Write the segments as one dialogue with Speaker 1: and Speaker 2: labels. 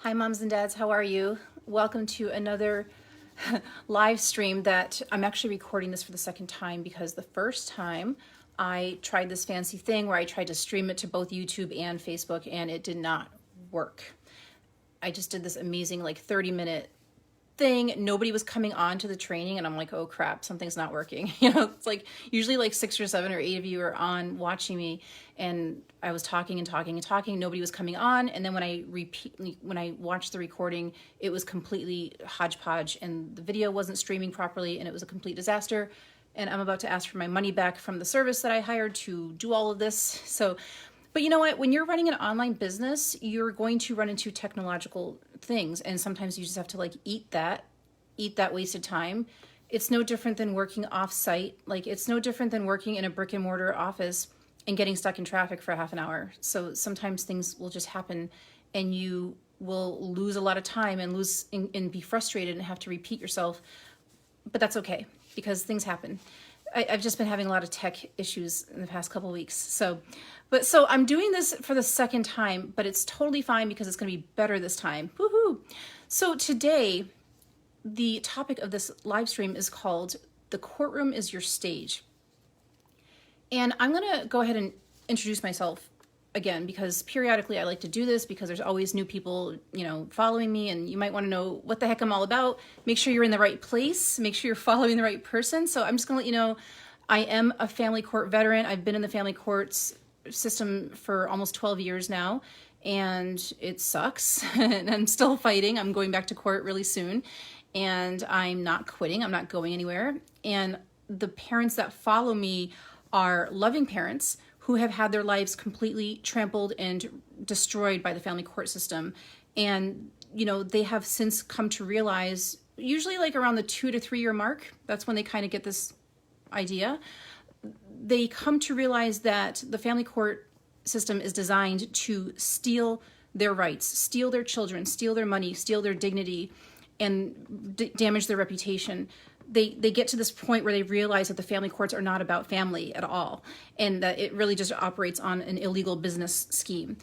Speaker 1: Hi moms and dads, how are you? Welcome to another live stream that I'm actually recording this for the second time because the first time I tried this fancy thing where I tried to stream it to both YouTube and Facebook and it did not work. I just did this amazing 30-minute thing. Nobody was coming on to the training and I'm like, oh crap, something's not working. It's like usually like 6 or 7 or 8 of you are on watching me and I was talking and talking and talking. Nobody was coming on. And then when I watched the recording, it was completely hodgepodge and the video wasn't streaming properly and it was a complete disaster. And I'm about to ask for my money back from the service that I hired to do all of this. So, but you know what? When you're running an online business, you're going to run into technological things. And sometimes you just have to eat that wasted time. It's no different than working off site. It's no different than working in a brick and mortar office and getting stuck in traffic for half an hour. So sometimes things will just happen and you will lose a lot of time and be frustrated and have to repeat yourself. But that's okay because things happen. I've just been having a lot of tech issues in the past couple of weeks. So I'm doing this for the second time, but it's totally fine because it's going to be better this time. Woohoo! So today, the topic of this live stream is called "The Courtroom is Your Stage," and I'm going to go ahead and introduce myself again because periodically I like to do this because there's always new people, following me, and you might want to know what the heck I'm all about. Make sure you're in the right place. Make sure you're following the right person. So I'm just going to let you know I am a family court veteran. I've been in the family courts system for almost 12 years now, and it sucks. And I'm still fighting. I'm going back to court really soon, and I'm not quitting. I'm not going anywhere. And the parents that follow me are loving parents who have had their lives completely trampled and destroyed by the family court system. And, they have since come to realize, usually around the 2 to 3 year mark, that's when they kind of get this idea. They come to realize that the family court system is designed to steal their rights, steal their children, steal their money, steal their dignity, and damage their reputation. They get to this point where they realize that the family courts are not about family at all, and that it really just operates on an illegal business scheme.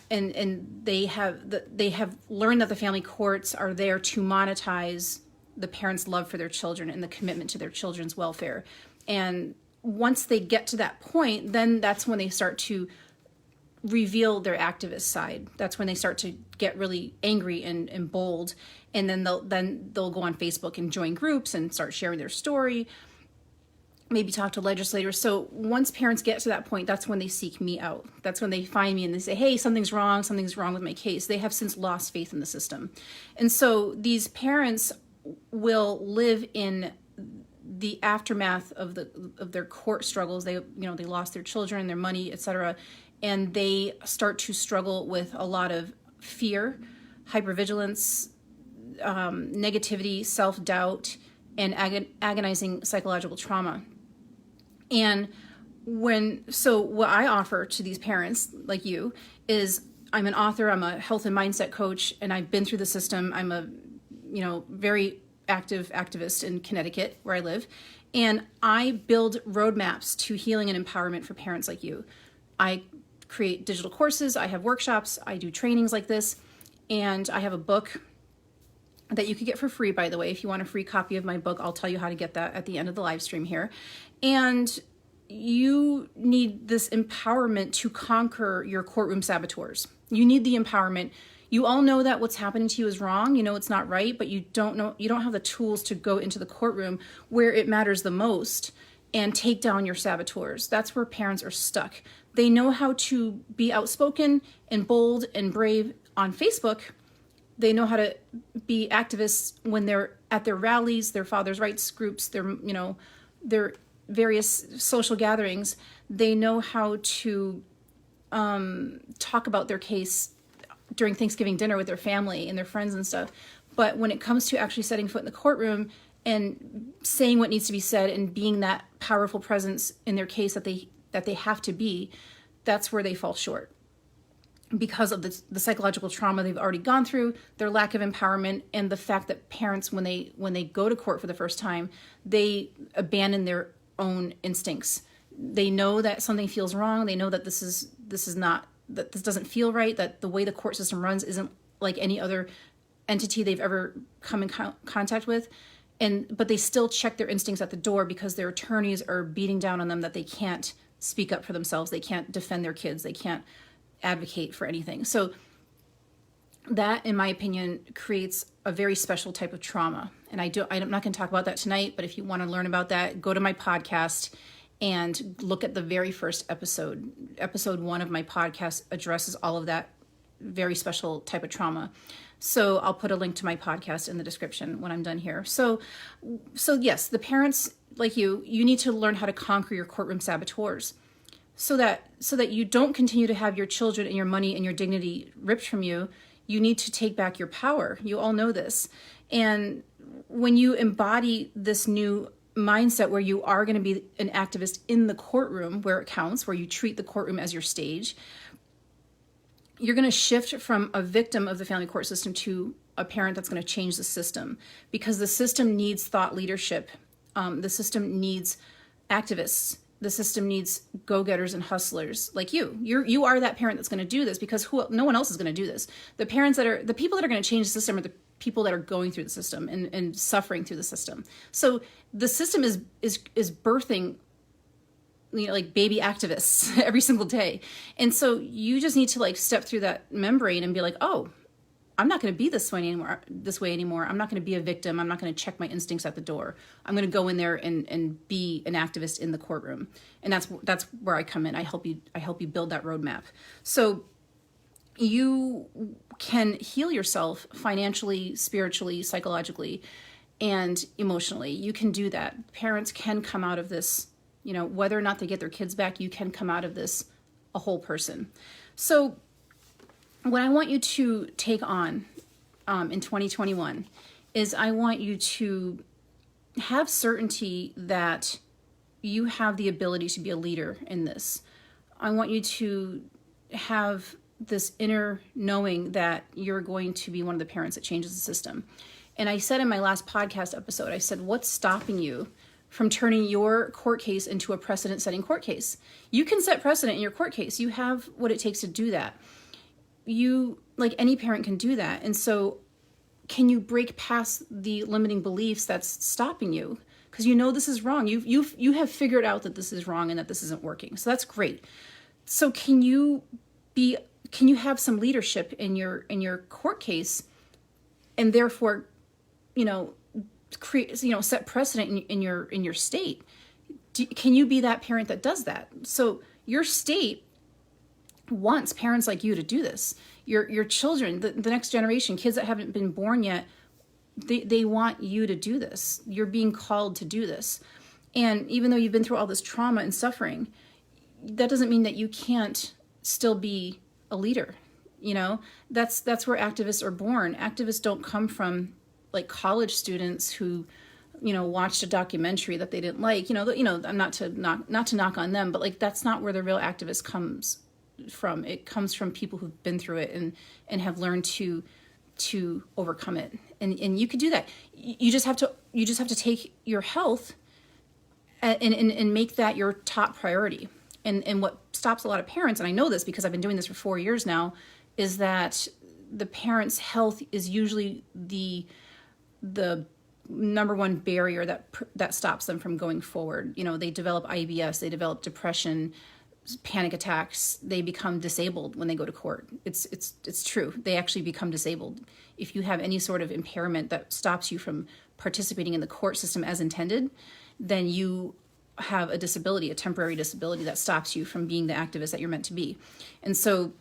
Speaker 1: And they have learned that the family courts are there to monetize the parents' love for their children and the commitment to their children's welfare. And once they get to that point, then that's when they start to reveal their activist side. That's when they start to get really angry and bold, and then they'll go on Facebook and join groups and start sharing their story, maybe talk to legislators. So once parents get to that point, that's when they seek me out. That's when they find me and they say, hey, something's wrong with my case. They have since lost faith in the system. And so these parents will live in the aftermath of their court struggles. They lost their children, their money, etc., and they start to struggle with a lot of fear, hypervigilance, negativity, self-doubt, and agonizing psychological trauma. And what I offer to these parents like you is I'm an author, I'm a health and mindset coach, and I've been through the system. I'm a very active activist in Connecticut where I live, and I build roadmaps to healing and empowerment for parents like you. I create digital courses, I have workshops, I do trainings like this, and I have a book that you could get for free, by the way. If you want a free copy of my book, I'll tell you how to get that at the end of the live stream here. And you need this empowerment to conquer your courtroom saboteurs. You need the empowerment. You all know that what's happening to you is wrong. You know it's not right, but you don't have the tools to go into the courtroom where it matters the most and take down your saboteurs. That's where parents are stuck. They know how to be outspoken and bold and brave on Facebook. They know how to be activists when they're at their rallies, their fathers' rights groups, their various social gatherings. They know how to talk about their case during Thanksgiving dinner with their family and their friends and stuff. But when it comes to actually setting foot in the courtroom and saying what needs to be said and being that powerful presence in their case that they have to be, that's where they fall short because of the psychological trauma they've already gone through, their lack of empowerment, and the fact that parents, when they go to court for the first time, they abandon their own instincts. They know that something feels wrong. They know that this doesn't feel right, that the way the court system runs isn't like any other entity they've ever come in contact with. But they still check their instincts at the door because their attorneys are beating down on them that they can't speak up for themselves. They can't defend their kids. They can't advocate for anything. So that, in my opinion, creates a very special type of trauma. And I'm not going to talk about that tonight, but if you want to learn about that, go to my podcast and look at the very first episode. Episode 1 of my podcast addresses all of that very special type of trauma. So I'll put a link to my podcast in the description when I'm done here. So yes, the parents like you need to learn how to conquer your courtroom saboteurs so that you don't continue to have your children and your money and your dignity ripped from you. You need to take back your power. You all know this. And when you embody this new mindset where you are going to be an activist in the courtroom where it counts, where you treat the courtroom as your stage, you're going to shift from a victim of the family court system to a parent that's going to change the system, because the system needs thought leadership. The system needs activists. The system needs go-getters and hustlers like you. You are that parent that's going to do this, because no one else is going to do this. The people that are going to change the system are the people that are going through the system and suffering through the system. So the system is birthing, like baby activists every single day. And so you just need to like step through that membrane and be like, oh, I'm not going to be this way anymore. I'm not going to be a victim. I'm not going to check my instincts at the door. I'm going to go in there and be an activist in the courtroom. And that's where I come in. I help you build that roadmap. So you can heal yourself financially, spiritually, psychologically, and emotionally. You can do that. Parents can come out of this, whether or not they get their kids back, you can come out of this a whole person. So what I want you to take on in 2021 is I want you to have certainty that you have the ability to be a leader in this. I want you to have this inner knowing that you're going to be one of the parents that changes the system. And I said in my last podcast episode, I said, what's stopping you from turning your court case into a precedent-setting court case? You can set precedent in your court case. You have what it takes to do that. You, like any parent, can do that. And so can you break past the limiting beliefs that's stopping you? Because this is wrong. You have figured out that this is wrong and that this isn't working. So that's great. So can you have some leadership in your court case, and therefore, create, set precedent in your state? Can you be that parent that does that? So your state wants parents like you to do this. Your children, the next generation, kids that haven't been born yet, they want you to do this. You're being called to do this. And even though you've been through all this trauma and suffering, that doesn't mean that you can't still be a leader. That's where activists are born. Activists don't come from like college students who, watched a documentary that they didn't like. I'm not to knock on them, but like that's not where the real activist comes from. It comes from people who've been through it and have learned to overcome it. And you could do that. You just have to take your health and make that your top priority. And what stops a lot of parents, and I know this because I've been doing this for 4 years now, is that the parents' health is usually the number one barrier that stops them from going forward. They develop IBS, they develop depression, panic attacks. They become disabled when they go to court. It's true. They actually become disabled. If you have any sort of impairment that stops you from participating in the court system as intended, then you have a disability, a temporary disability that stops you from being the activist that you're meant to be. And so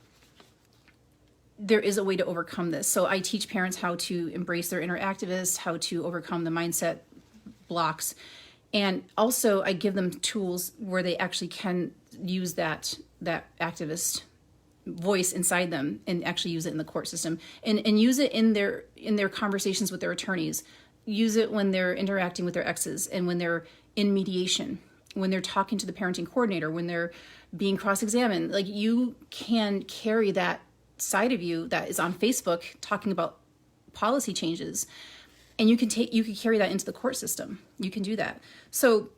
Speaker 1: there is a way to overcome this. So I teach parents how to embrace their inner activist, how to overcome the mindset blocks. And also I give them tools where they actually can use that activist voice inside them and actually use it in the court system and use it in their conversations with their attorneys. Use it when they're interacting with their exes and when they're in mediation, when they're talking to the parenting coordinator, when they're being cross-examined. Like, you can carry that side of you that is on Facebook talking about policy changes, and you can carry that into the court system. You can do that. So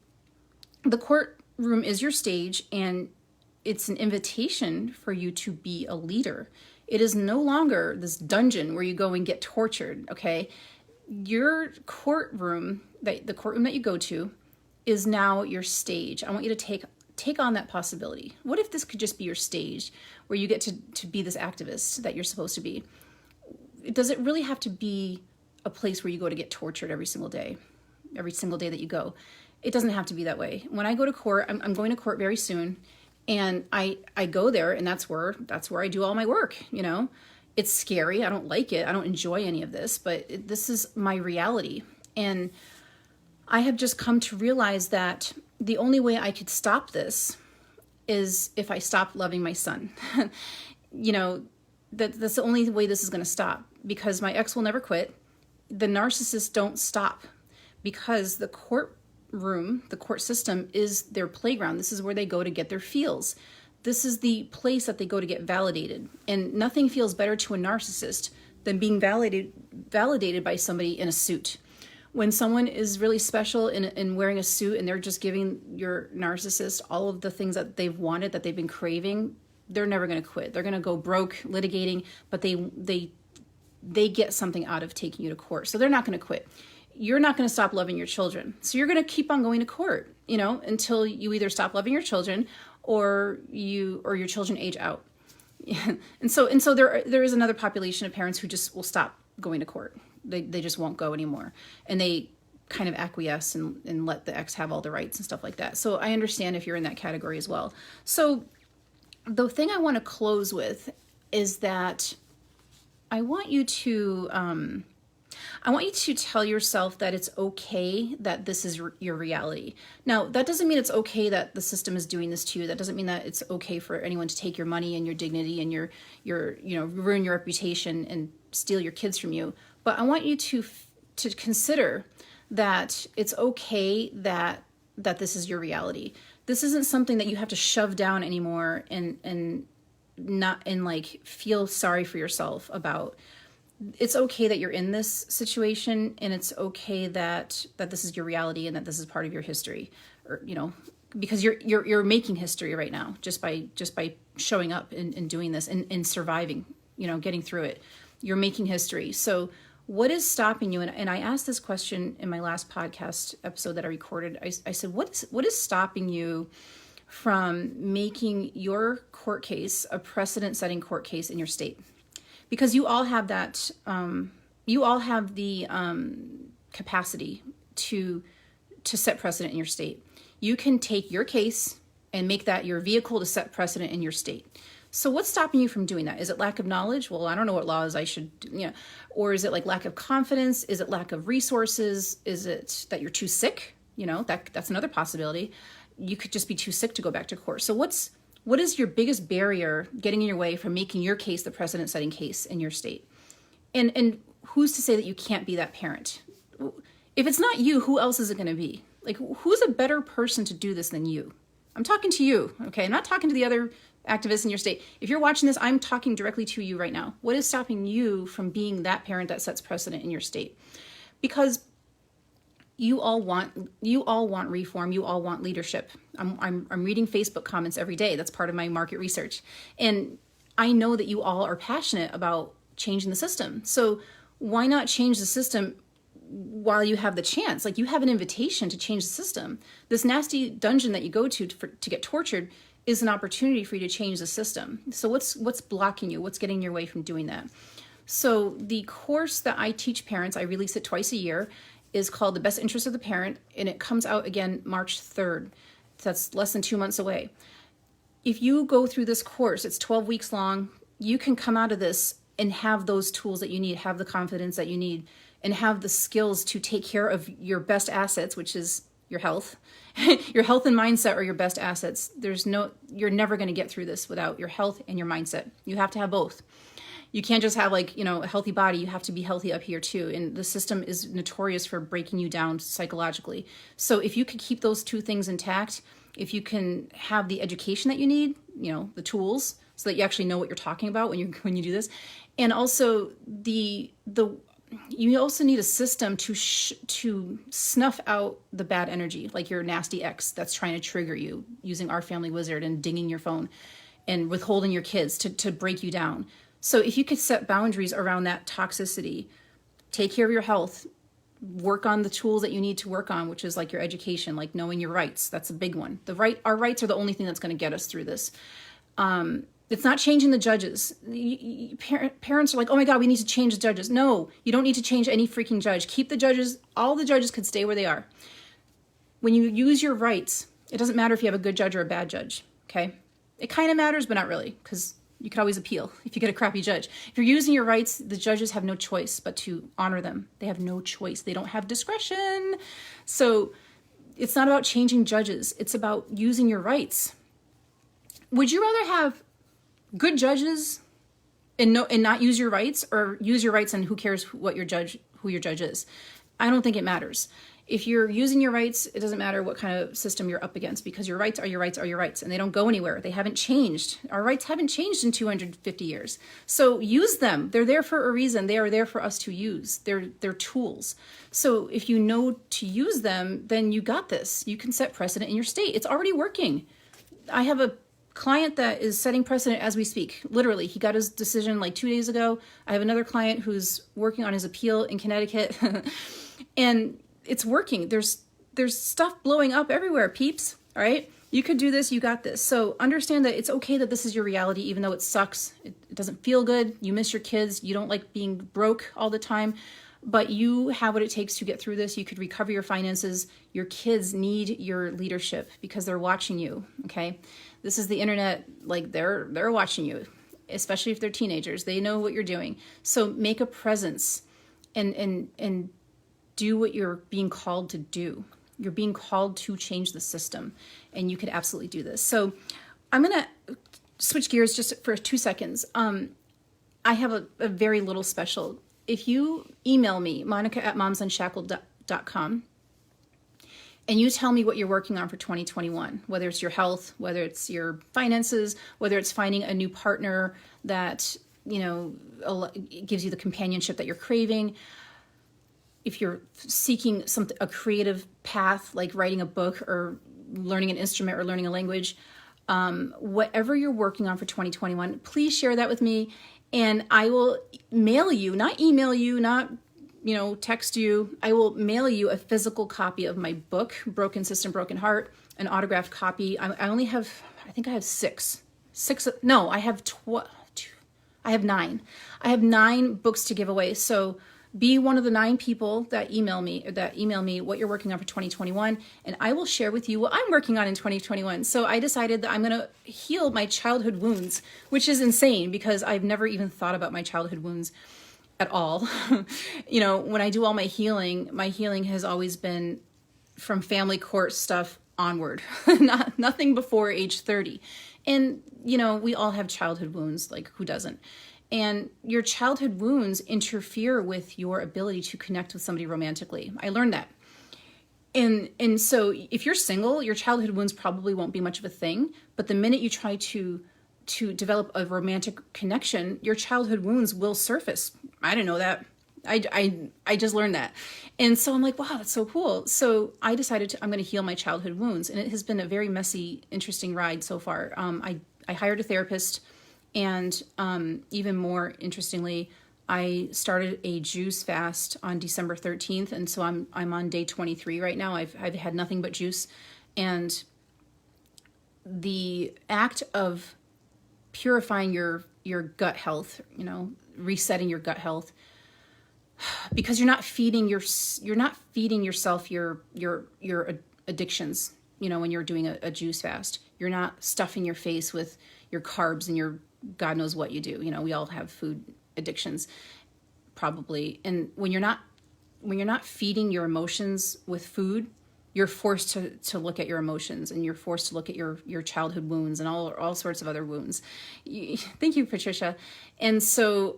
Speaker 1: the courtroom is your stage, and it's an invitation for you to be a leader. It is no longer this dungeon where you go and get tortured, okay? Your courtroom, the courtroom that you go to, is now your stage. I want you to take on that possibility. What if this could just be your stage where you get to be this activist that you're supposed to be? Does it really have to be a place where you go to get tortured every single day that you go? It doesn't have to be that way. When I go to court, I'm going to court very soon, and I go there, and that's where I do all my work. You know, it's scary. I don't like it. I don't enjoy any of this, but this is my reality. And I have just come to realize that the only way I could stop this is if I stop loving my son. You know, that's the only way this is going to stop, because my ex will never quit. The narcissists don't stop, because the courtroom, the court system, is their playground. This is where they go to get their feels. This is the place that they go to get validated. And nothing feels better to a narcissist than being validated by somebody in a suit. When someone is really special in wearing a suit, and they're just giving your narcissist all of the things that they've wanted, that they've been craving, they're never going to quit. They're going to go broke litigating, but they get something out of taking you to court. So they're not going to quit. You're not going to stop loving your children. So you're going to keep on going to court, you know, until you either stop loving your children or your children age out. And so there is another population of parents who just will stop going to court. They just won't go anymore. And they kind of acquiesce and let the ex have all the rights and stuff like that. So I understand if you're in that category as well. So the thing I want to close with is that I want you to tell yourself that it's okay that this is your reality. Now, that doesn't mean it's okay that the system is doing this to you. That doesn't mean that it's okay for anyone to take your money and your dignity and your ruin your reputation and steal your kids from you. But I want you to consider that it's okay that this is your reality. This isn't something that you have to shove down anymore and like feel sorry for yourself about. It's okay that you're in this situation, and it's okay that this is your reality and that this is part of your history, or because you're making history right now just by showing up and doing this and surviving, getting through it. You're making history. So what is stopping you? And I asked this question in my last podcast episode that I recorded. I said, what is stopping you from making your court case a precedent-setting court case in your state? Because you all have that, you all have the capacity to set precedent in your state. You can take your case and make that your vehicle to set precedent in your state. So what's stopping you from doing that? Is it lack of knowledge? Well, I don't know what laws I should, or is it like lack of confidence? Is it lack of resources? Is it that you're too sick? That's another possibility. You could just be too sick to go back to court. So what is your biggest barrier getting in your way from making your case the precedent-setting case in your state? And who's to say that you can't be that parent? If it's not you, who else is it going to be? Like, who's a better person to do this than you? I'm talking to you, okay? I'm not talking to the other activists in your state. If you're watching this, I'm talking directly to you right now. What is stopping you from being that parent that sets precedent in your state? Because you all want reform. You all want leadership. I'm reading Facebook comments every day. That's part of my market research. And I know that you all are passionate about changing the system. So why not change the system while you have the chance? Like, you have an invitation to change the system. This nasty dungeon that you go to get tortured is an opportunity for you to change the system. So what's blocking you? What's getting in your way from doing that? So the course that I teach parents, I release it twice a year, is called The Best Interest of the Parent, and it comes out again March 3rd. That's less than 2 months away. If you go through this course, it's 12 weeks long, you can come out of this and have those tools that you need, have the confidence that you need, and have the skills to take care of your best assets, which is your health. Your health and mindset are your best assets. You're never going to get through this without your health and your mindset. You have to have both. You can't just have a healthy body. You have to be healthy up here too. And the system is notorious for breaking you down psychologically. So if you could keep those two things intact, if you can have the education that you need, the tools, so that you actually know what you're talking about when you do this, and also you also need a system to snuff out the bad energy, like your nasty ex that's trying to trigger you using Our Family Wizard and dinging your phone and withholding your kids to break you down. So if you could set boundaries around that toxicity, take care of your health, work on the tools that you need to work on, which is like your education, like knowing your rights. That's a big one. Our rights are the only thing that's going to get us through this. It's not changing the judges. Parents are like, oh my God, we need to change the judges. No, you don't need to change any freaking judge. Keep the judges. All the judges could stay where they are. When you use your rights, it doesn't matter if you have a good judge or a bad judge. Okay. It kind of matters, but not really, because you could always appeal if you get a crappy judge. If you're using your rights, the judges have no choice but to honor them. They have no choice. They don't have discretion. So it's not about changing judges. It's about using your rights. Would you rather have good judges and not use your rights, or use your rights and who cares who your judge is? I don't think it matters. If you're using your rights, it doesn't matter what kind of system you're up against, because your rights are your rights are your rights, and they don't go anywhere. They haven't changed. Our rights haven't changed in 250 years. So use them. They're there for a reason. They are there for us to use. They're tools. So if you know to use them, then you got this. You can set precedent in your state. It's already working. I have a client that is setting precedent as we speak. Literally, he got his decision like 2 days ago. I have another client who's working on his appeal in Connecticut, and it's working. There's stuff blowing up everywhere, peeps. All right, you could do this. You got this. So understand that it's okay that this is your reality, even though it sucks. It doesn't feel good. You miss your kids. You don't like being broke all the time, but you have what it takes to get through this. You could recover your finances. Your kids need your leadership because they're watching you. Okay, this is the internet. Like they're watching you, especially if they're teenagers. They know what you're doing. So make a presence, and do what you're being called to do. You're being called to change the system, and you could absolutely do this. So I'm going to switch gears just for 2 seconds. I have a very little special. If you email me, monica@momsunshackled.com, and you tell me what you're working on for 2021, whether it's your health, whether it's your finances, whether it's finding a new partner that, gives you the companionship that you're craving, if you're seeking a creative path, like writing a book or learning an instrument or learning a language, whatever you're working on for 2021, please share that with me, and I will mail you, not email you, not text you. I will mail you a physical copy of my book, Broken System, Broken Heart, an autographed copy. I only have, I think I have six. No, I have I have 9. I have 9 books to give away. So be one of the 9 people that email me what you're working on for 2021, and I will share with you what I'm working on in 2021. So I decided that I'm going to heal my childhood wounds, which is insane because I've never even thought about my childhood wounds at all. When I do all my healing has always been from family court stuff onward, nothing before age 30. And, we all have childhood wounds, like who doesn't? And your childhood wounds interfere with your ability to connect with somebody romantically. I learned that. And so if you're single, your childhood wounds probably won't be much of a thing. But the minute you try to develop a romantic connection, your childhood wounds will surface. I didn't know that. I just learned that. And so I'm like, wow, that's so cool. So I decided I'm going to heal my childhood wounds. And it has been a very messy, interesting ride so far. I hired a therapist. And even more interestingly, I started a juice fast on December 13th, and so I'm on day 23 right now. I've had nothing but juice, and the act of purifying your gut health, resetting your gut health, because you're not feeding yourself your addictions. When you're doing a juice fast, you're not stuffing your face with your carbs and your God knows what you do. We all have food addictions, probably. And when you're not feeding your emotions with food, you're forced to look at your emotions, and you're forced to look at your childhood wounds and all sorts of other wounds. Thank you, Patricia. And so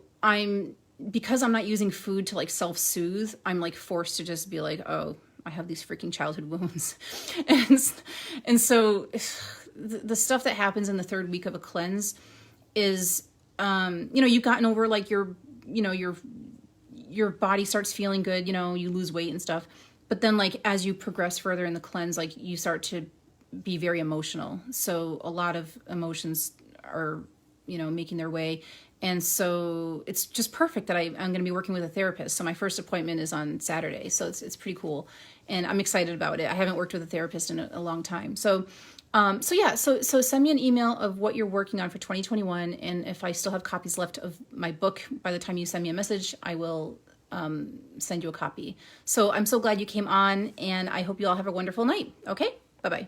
Speaker 1: because I'm not using food to like self-soothe, I'm like forced to just be like, oh, I have these freaking childhood wounds. and so the stuff that happens in the 3rd week of a cleanse is, you've gotten over like your body starts feeling good, you lose weight and stuff. But then like, as you progress further in the cleanse, like you start to be very emotional. So a lot of emotions are making their way. And so it's just perfect that I'm going to be working with a therapist. So my first appointment is on Saturday. So it's pretty cool. And I'm excited about it. I haven't worked with a therapist in a long time. So send me an email of what you're working on for 2021. And if I still have copies left of my book, by the time you send me a message, I will send you a copy. So I'm so glad you came on, and I hope you all have a wonderful night. Okay? Bye-bye.